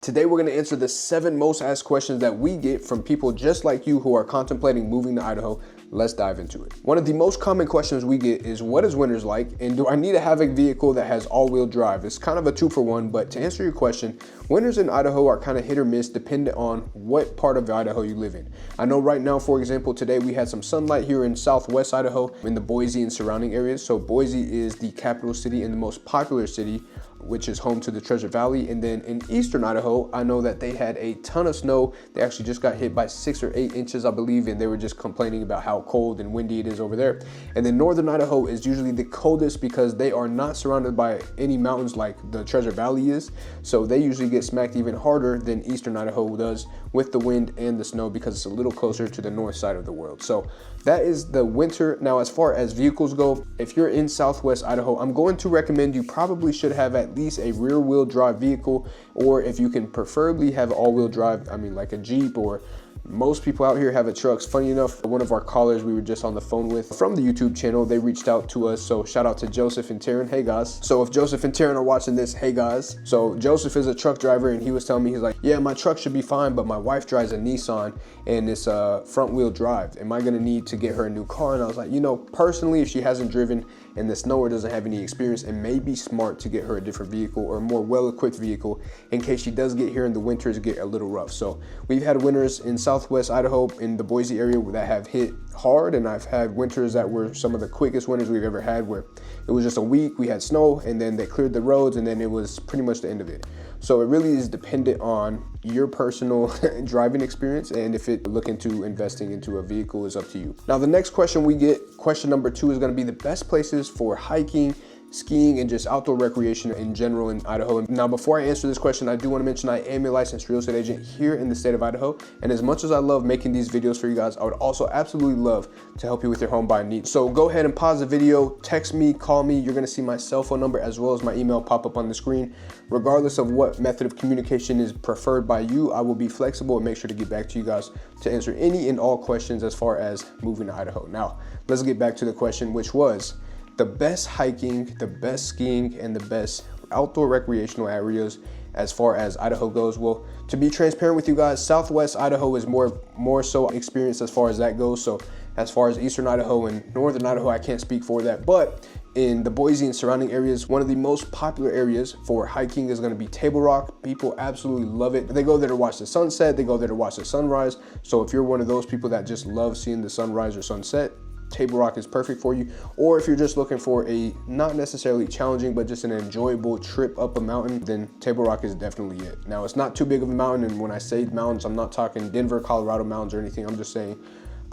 Today, we're going to answer the 7 most asked questions that we get from people just like you who are contemplating moving to Idaho. Let's dive into it. One of the most common questions we get is, what is winters like? And do I need to have a vehicle that has all-wheel drive? It's kind of a 2-for-1, but to answer your question, winters in Idaho are kind of hit or miss depending on what part of Idaho you live in. I know right now, for example, today we had some sunlight here in southwest Idaho in the Boise and surrounding areas. So Boise is the capital city and the most popular city, which is home to the Treasure Valley. And then in eastern Idaho, I know that they had a ton of snow. They actually just got hit by 6 or 8 inches, I believe, and they were just complaining about how cold and windy it is over there. And then northern Idaho is usually the coldest because they are not surrounded by any mountains like the Treasure Valley is. So they usually get smacked even harder than eastern Idaho does with the wind and the snow because it's a little closer to the north side of the world. So that is the winter. Now, as far as vehicles go, if you're in southwest Idaho, I'm going to recommend you probably should have at least a rear wheel drive vehicle, or if you can preferably have all-wheel drive, I mean like a Jeep, or most people out here have a truck. Funny enough, one of our callers we were just on the phone with from the YouTube channel, they reached out to us. So shout out to Joseph and Taryn. Hey guys. So if Joseph and Taryn are watching this, hey guys. So Joseph is a truck driver and he was telling me, he's like, yeah, my truck should be fine, but my wife drives a Nissan and it's front wheel drive. Am I gonna need to get her a new car? And I was like, you know, personally, if she hasn't driven and the snow or doesn't have any experience, it may be smart to get her a different vehicle or a more well-equipped vehicle in case she does get here and the winters get a little rough. So we've had winters in southwest Idaho in the Boise area that have hit hard, and I've had winters that were some of the quickest winters we've ever had, where it was just a week, we had snow, and then they cleared the roads, and then it was pretty much the end of it. So it really is dependent on your personal driving experience, and if it looking to investing into a vehicle is up to you. Now, the next question we get, question number 2, is going to be the best places for hiking, skiing, and just outdoor recreation in general in Idaho. Now, before I answer this question, I do want to mention I am a licensed real estate agent here in the state of Idaho. And as much as I love making these videos for you guys, I would also absolutely love to help you with your home buying needs. So go ahead and pause the video, text me, call me. You're going to see my cell phone number as well as my email pop up on the screen. Regardless of what method of communication is preferred by you, I will be flexible and make sure to get back to you guys to answer any and all questions as far as moving to Idaho. Now, let's get back to the question, which was the best hiking, the best skiing, and the best outdoor recreational areas as far as Idaho goes. Well, to be transparent with you guys, southwest Idaho is more so experienced as far as that goes. So as far as eastern Idaho and northern Idaho, I can't speak for that. But in the Boise and surrounding areas, one of the most popular areas for hiking is going to be Table Rock. People absolutely love it. They go there to watch the sunset. They go there to watch the sunrise. So if you're one of those people that just love seeing the sunrise or sunset, Table Rock is perfect for you. Or if you're just looking for a not necessarily challenging but just an enjoyable trip up a mountain, then Table Rock is definitely it. Now, it's not too big of a mountain, and when I say mountains, I'm not talking Denver, Colorado mountains or anything. I'm just saying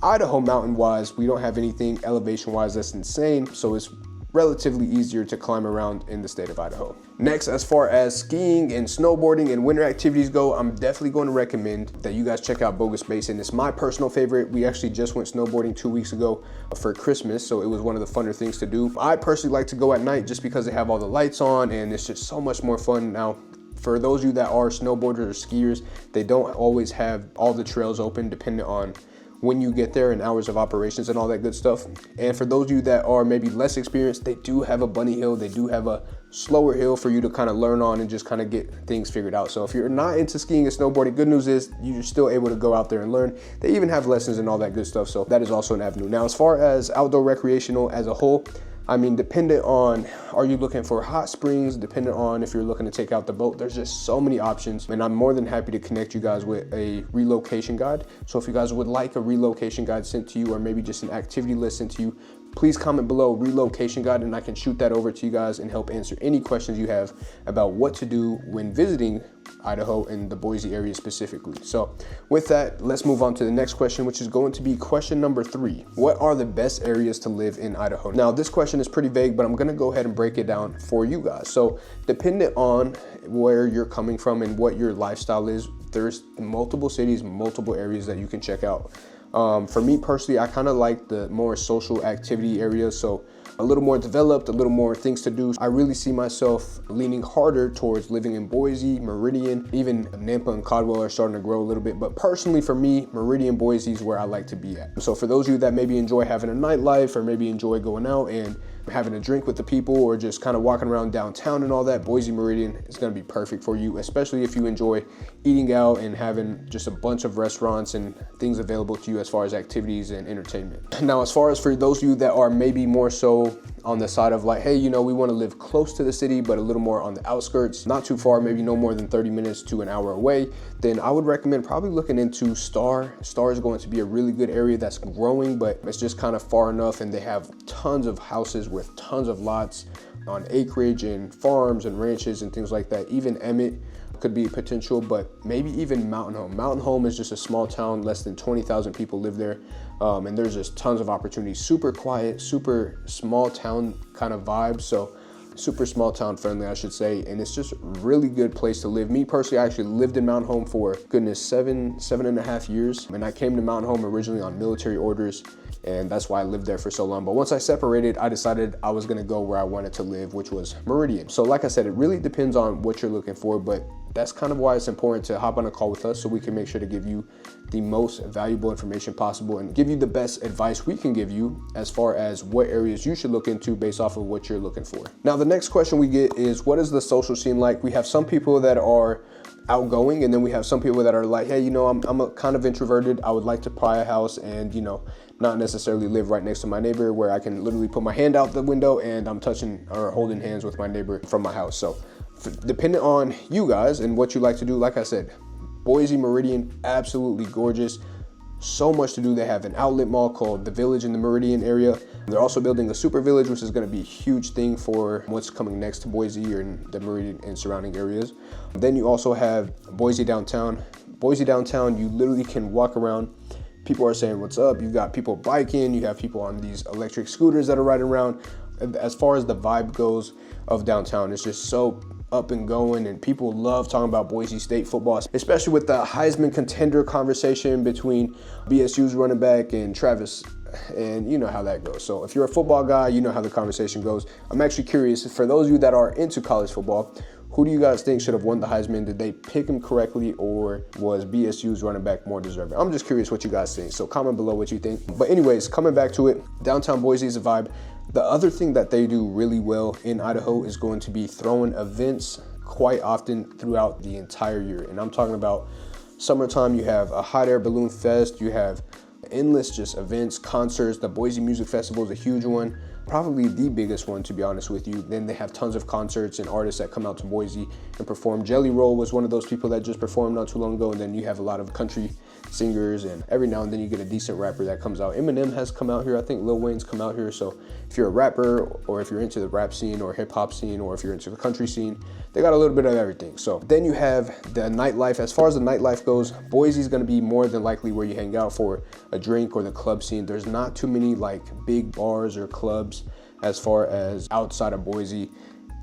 Idaho mountain wise, we don't have anything elevation wise that's insane, so it's relatively easier to climb around in the state of Idaho. Next, as far as skiing and snowboarding and winter activities go, I'm definitely going to recommend that you guys check out Bogus Basin. It's my personal favorite. We actually just went snowboarding 2 weeks ago for Christmas, so it was one of the funner things to do. I personally like to go at night just because they have all the lights on and it's just so much more fun. Now, for those of you that are snowboarders or skiers, they don't always have all the trails open depending on when you get there and hours of operations and all that good stuff. And for those of you that are maybe less experienced, they do have a bunny hill. They do have a slower hill for you to kind of learn on and just kind of get things figured out. So if you're not into skiing and snowboarding, good news is you're still able to go out there and learn. They even have lessons and all that good stuff. So that is also an avenue. Now, as far as outdoor recreational as a whole, I mean, dependent on, are you looking for hot springs? Dependent on if you're looking to take out the boat, there's just so many options. And I'm more than happy to connect you guys with a relocation guide. So if you guys would like a relocation guide sent to you, or maybe just an activity list sent to you, please comment below relocation guide and I can shoot that over to you guys and help answer any questions you have about what to do when visiting Idaho and the Boise area specifically. So with that, let's move on to the next question, which is going to be question number 3. What are the best areas to live in Idaho? Now, this question is pretty vague, but I'm going to go ahead and break it down for you guys. So depending on where you're coming from and what your lifestyle is, there's multiple cities, multiple areas that you can check out. For me personally, I kind of like the more social activity areas. So a little more developed, a little more things to do. I really see myself leaning harder towards living in Boise, Meridian, even Nampa and Caldwell are starting to grow a little bit. But personally for me, Meridian, Boise is where I like to be at. So for those of you that maybe enjoy having a nightlife or maybe enjoy going out and having a drink with the people or just kind of walking around downtown and all that, Boise, Meridian is going to be perfect for you, especially if you enjoy eating out and having just a bunch of restaurants and things available to you as far as activities and entertainment. Now, as far as for those of you that are maybe more so on the side of like, hey, you know, we want to live close to the city, but a little more on the outskirts, not too far, maybe no more than 30 minutes to an hour away, then I would recommend probably looking into Star. Star is going to be a really good area that's growing, but it's just kind of far enough, and they have tons of houses with tons of lots on acreage and farms and ranches and things like that. Even Emmett could be a potential, but maybe even Mountain Home. Mountain Home is just a small town, less than 20,000 people live there. And there's just tons of opportunities, super quiet, super small town kind of vibe. So super small town friendly, I should say. And it's just a really good place to live. Me personally, I actually lived in Mountain Home for goodness, seven and a half years. And I came to Mountain Home originally on military orders, and that's why I lived there for so long. But once I separated, I decided I was gonna go where I wanted to live, which was Meridian. So like I said, it really depends on what you're looking for, but that's kind of why it's important to hop on a call with us so we can make sure to give you the most valuable information possible and give you the best advice we can give you as far as what areas you should look into based off of what you're looking for. Now, the next question we get is, what is the social scene like? We have some people that are outgoing, and then we have some people that are like, hey, you know, I'm a kind of introverted. I would like to buy a house and, you know, not necessarily live right next to my neighbor where I can literally put my hand out the window and I'm touching or holding hands with my neighbor from my house. So depending on you guys and what you like to do, like I said, Boise, Meridian, absolutely gorgeous. So much to do. They have an outlet mall called The Village in the Meridian area. They're also building a super village, which is going to be a huge thing for what's coming next to Boise or in the Meridian and surrounding areas. Then you also have Boise downtown. Boise downtown, you literally can walk around. People are saying, what's up? You've got people biking, you have people on these electric scooters that are riding around. As far as the vibe goes of downtown, it's just so up and going, and people love talking about Boise State football, especially with the Heisman contender conversation between BSU's running back and Travis, and you know how that goes. So if you're a football guy, you know how the conversation goes. I'm actually curious, for those of you that are into college football, who do you guys think should have won the Heisman? Did they pick him correctly, or was BSU's running back more deserving? I'm just curious what you guys think, so comment below what you think. But anyways, coming back to it, downtown Boise is a vibe. The other thing that they do really well in Idaho is going to be throwing events quite often throughout the entire year. And I'm talking about summertime, you have a hot air balloon fest, you have endless just events, concerts. The Boise Music Festival is a huge one, probably the biggest one, to be honest with you. Then they have tons of concerts and artists that come out to Boise and perform. Jelly Roll was one of those people that just performed not too long ago. And then you have a lot of country singers, and every now and then you get a decent rapper that comes out. Eminem has come out here. I think Lil Wayne's come out here. So if you're a rapper, or if you're into the rap scene or hip hop scene, or if you're into the country scene, they got a little bit of everything. So then you have the nightlife. As far as the nightlife goes, Boise is going to be more than likely where you hang out for a drink or the club scene. There's not too many like big bars or clubs as far as outside of Boise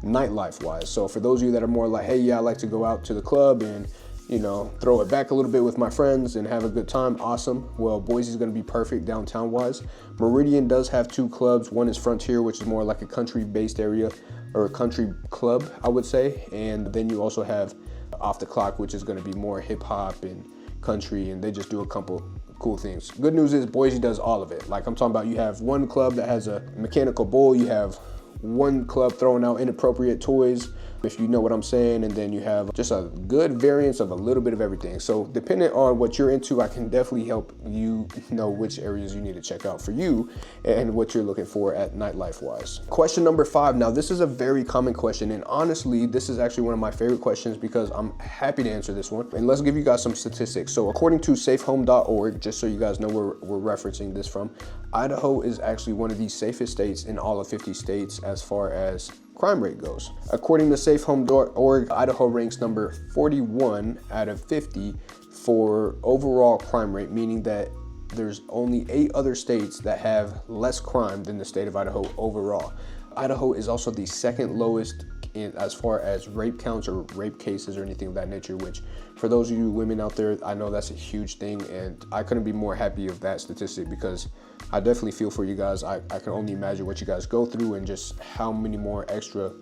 nightlife wise. So for those of you that are more like, hey, yeah, I like to go out to the club and, you know, throw it back a little bit with my friends and have a good time, awesome. Well, Boise is going to be perfect downtown wise. Meridian does have two clubs. One is Frontier, which is more like a country based area, or a country club, I would say. And then you also have Off the Clock, which is going to be more hip hop and country, and they just do a couple cool things. Good news is Boise does all of it. Like I'm talking about, you have one club that has a mechanical bull, you have one club throwing out inappropriate toys, if you know what I'm saying, and then you have just a good variance of a little bit of everything. So depending on what you're into, I can definitely help you know which areas you need to check out for you and what you're looking for at nightlife wise. Question number 5. Now this is a very common question, and honestly this is actually one of my favorite questions because I'm happy to answer this one. And let's give you guys some statistics. So according to safehome.org, just so you guys know where we're referencing this from, Idaho is actually one of the safest states in all of 50 states as far as crime rate goes. According to safehome.org, Idaho ranks number 41 out of 50 for overall crime rate, meaning that there's only 8 other states that have less crime than the state of Idaho overall. Idaho is also the second lowest as far as rape counts or rape cases or anything of that nature, which for those of you women out there, I know that's a huge thing, and I couldn't be more happy of that statistic because I definitely feel for you guys. I can only imagine what you guys go through and just how many more extra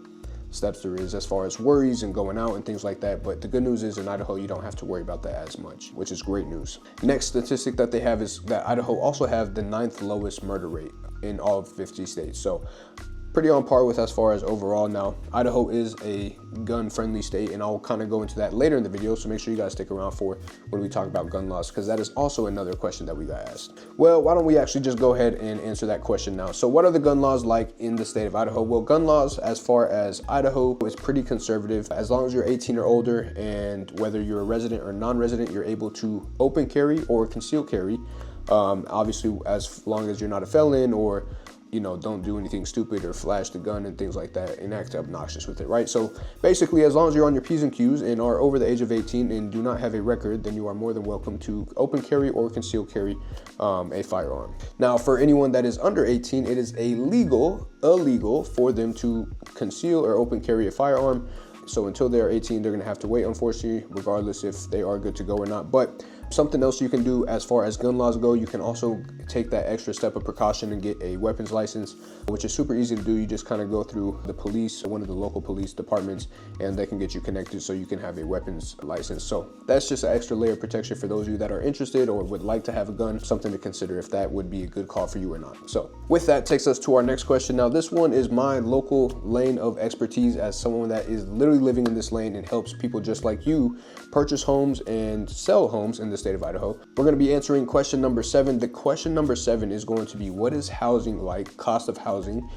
steps there is as far as worries and going out and things like that. But the good news is in Idaho, you don't have to worry about that as much, which is great news. Next statistic that they have is that Idaho also have the 9th lowest murder rate in all of 50 states. So pretty on par with as far as overall. Now, Idaho is a gun-friendly state, and I'll kind of go into that later in the video, so make sure you guys stick around for when we talk about gun laws, because that is also another question that we got asked. Well, why don't we actually just go ahead and answer that question now. So what are the gun laws like in the state of Idaho? Well, gun laws as far as Idaho is pretty conservative. As long as you're 18 or older, and whether you're a resident or non-resident, you're able to open carry or conceal carry. Obviously, as long as you're not a felon or don't do anything stupid or flash the gun and things like that and act obnoxious with it, right? So basically, as long as you're on your P's and Q's and are over the age of 18 and do not have a record, then you are more than welcome to open carry or conceal carry a firearm. Now, for anyone that is under 18, it is illegal for them to conceal or open carry a firearm. So until they're 18, they're gonna have to wait, unfortunately, regardless if they are good to go or not. But something else you can do as far as gun laws go, you can also take that extra step of precaution and get a weapons license, which is super easy to do. You just kind of go through the police, one of the local police departments, and they can get you connected so you can have a weapons license. So that's just an extra layer of protection for those of you that are interested or would like to have a gun, something to consider if that would be a good call for you or not. So with that takes us to our next question. Now, this one is my local lane of expertise as someone that is literally living in this lane and helps people just like you purchase homes and sell homes in the state of Idaho. We're going to be answering question number 7. The question number 7 is going to be, what is housing like, cost of housing,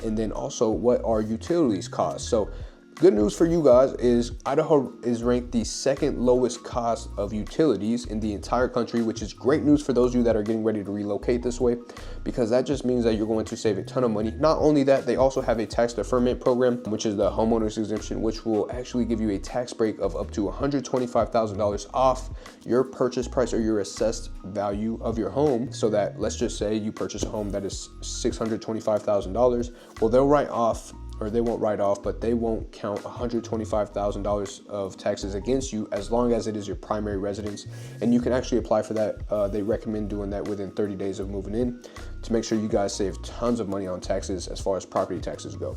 and then also what are utilities costs? So good news for you guys is Idaho is ranked the 2nd lowest cost of utilities in the entire country, which is great news for those of you that are getting ready to relocate this way, because that just means that you're going to save a ton of money. Not only that, they also have a tax deferment program, which is the homeowner's exemption, which will actually give you a tax break of up to $125,000 off your purchase price or your assessed value of your home. So that, let's just say you purchase a home that is $625,000. Well, they'll write off, or they won't write off, but they won't count $125,000 of taxes against you as long as it is your primary residence. And you can actually apply for that. They recommend doing that within 30 days of moving in to make sure you guys save tons of money on taxes as far as property taxes go.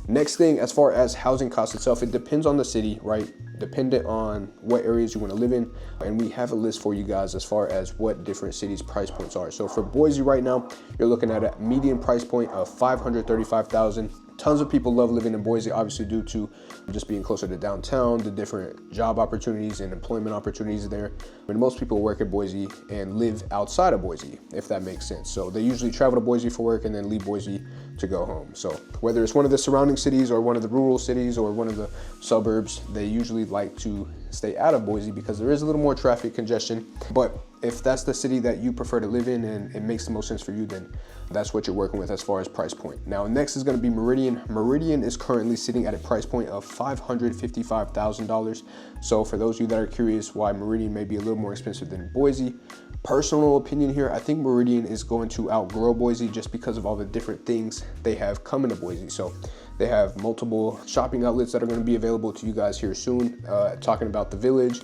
Next thing, as far as housing costs itself, it depends on the city, right? Dependent on what areas you want to live in. And we have a list for you guys as far as what different cities' price points are. So for Boise right now, you're looking at a median price point of $535,000. Tons of people love living in Boise, obviously due to just being closer to downtown, the different job opportunities and employment opportunities there. And most people work at Boise and live outside of Boise, if that makes sense. So they usually travel to Boise for work and then leave Boise to go home. So whether it's one of the surrounding cities or one of the rural cities or one of the suburbs, they usually like to stay out of Boise because there is a little more traffic congestion. But if that's the city that you prefer to live in and it makes the most sense for you, then that's what you're working with as far as price point. Now, next is going to be Meridian. Meridian is currently sitting at a price point of $555,000. So for those of you that are curious why Meridian may be a little more expensive than Boise, personal opinion here, I think Meridian is going to outgrow Boise just because of all the different things they have coming to Boise. So they have multiple shopping outlets that are going to be available to you guys here soon. Talking about the Village,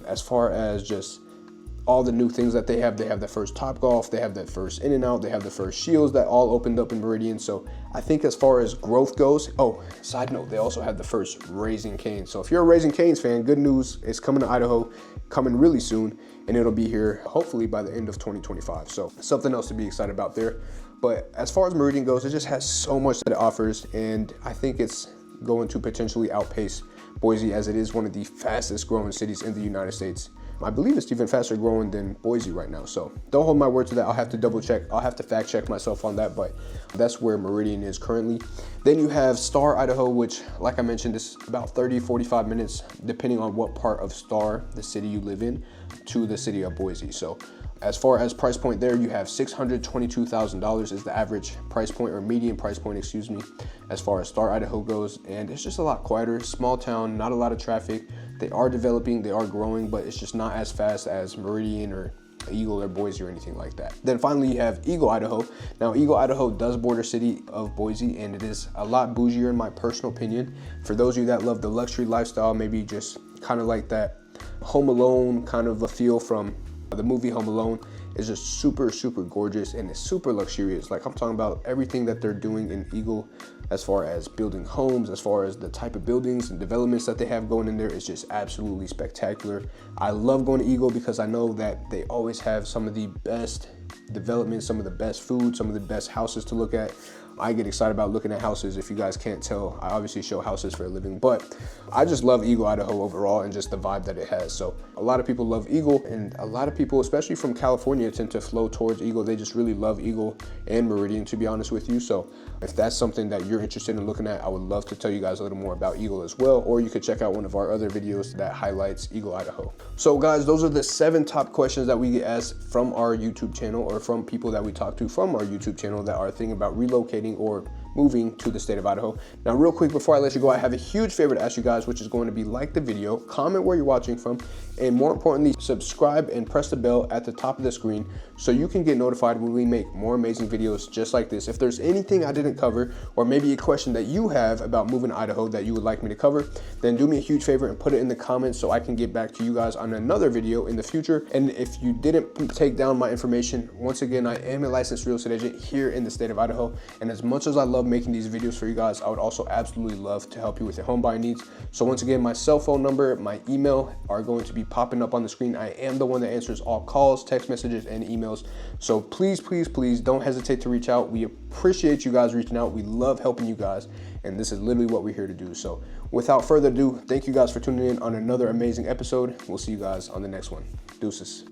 as far as just all the new things that they have the first Topgolf, they have the first In-N-Out, they have the first Shields that all opened up in Meridian. So I think as far as growth goes, oh, side note, they also have the first Raising Cane's. So if you're a Raising Cane's fan, good news, it's coming to Idaho, coming really soon, and it'll be here hopefully by the end of 2025. So something else to be excited about there. But as far as Meridian goes, it just has so much that it offers, and I think it's going to potentially outpace Boise as it is one of the fastest growing cities in the United States. I believe it's even faster growing than Boise right now. So don't hold my word to that. I'll have to double check. I'll have to fact check myself on that, but that's where Meridian is currently. Then you have Star, Idaho, which, like I mentioned, is about 30, 45 minutes, depending on what part of Star, the city you live in, to the city of Boise. So as far as price point there, you have $622,000 is the average price point, or median price point, excuse me, as far as Star, Idaho goes. And it's just a lot quieter, small town, not a lot of traffic. They are developing, they are growing, but it's just not as fast as Meridian or Eagle or Boise or anything like that. Then finally you have Eagle, Idaho. Now Eagle, Idaho does border city of Boise, and it is a lot bougier in my personal opinion. For those of you that love the luxury lifestyle, maybe just kind of like that Home Alone kind of a feel from the movie Home Alone, is just super gorgeous, and it's super luxurious. Like, I'm talking about everything that they're doing in Eagle as far as building homes, as far as the type of buildings and developments that they have going in there is just absolutely spectacular. I love going to Eagle because I know that they always have some of the best development, some of the best food, some of the best houses to look at. I get excited about looking at houses. If you guys can't tell, I obviously show houses for a living, but I just love Eagle, Idaho overall, and just the vibe that it has. So a lot of people love Eagle, and a lot of people, especially from California, tend to flow towards Eagle. They just really love Eagle and Meridian, to be honest with you. So if that's something that you're interested in looking at, I would love to tell you guys a little more about Eagle as well, or you could check out one of our other videos that highlights Eagle, Idaho. So guys, those are the 7 top questions that we get asked from our YouTube channel, or from people that we talk to from our YouTube channel that are thinking about relocating or moving to the state of Idaho. Now, real quick before I let you go, I have a huge favor to ask you guys, which is going to be like the video, comment where you're watching from, and more importantly, subscribe and press the bell at the top of the screen so you can get notified when we make more amazing videos just like this. If there's anything I didn't cover, or maybe a question that you have about moving to Idaho that you would like me to cover, then do me a huge favor and put it in the comments so I can get back to you guys on another video in the future. And if you didn't take down my information, once again, I am a licensed real estate agent here in the state of Idaho. And as much as I love making these videos for you guys, I would also absolutely love to help you with your home buying needs. So once again, my cell phone number, my email are going to be popping up on the screen. I am the one that answers all calls, text messages, and emails. So please don't hesitate to reach out. We appreciate you guys reaching out. We love helping you guys, and this is literally what we're here to do. So without further ado, thank you guys for tuning in on another amazing episode. We'll see you guys on the next one. Deuces.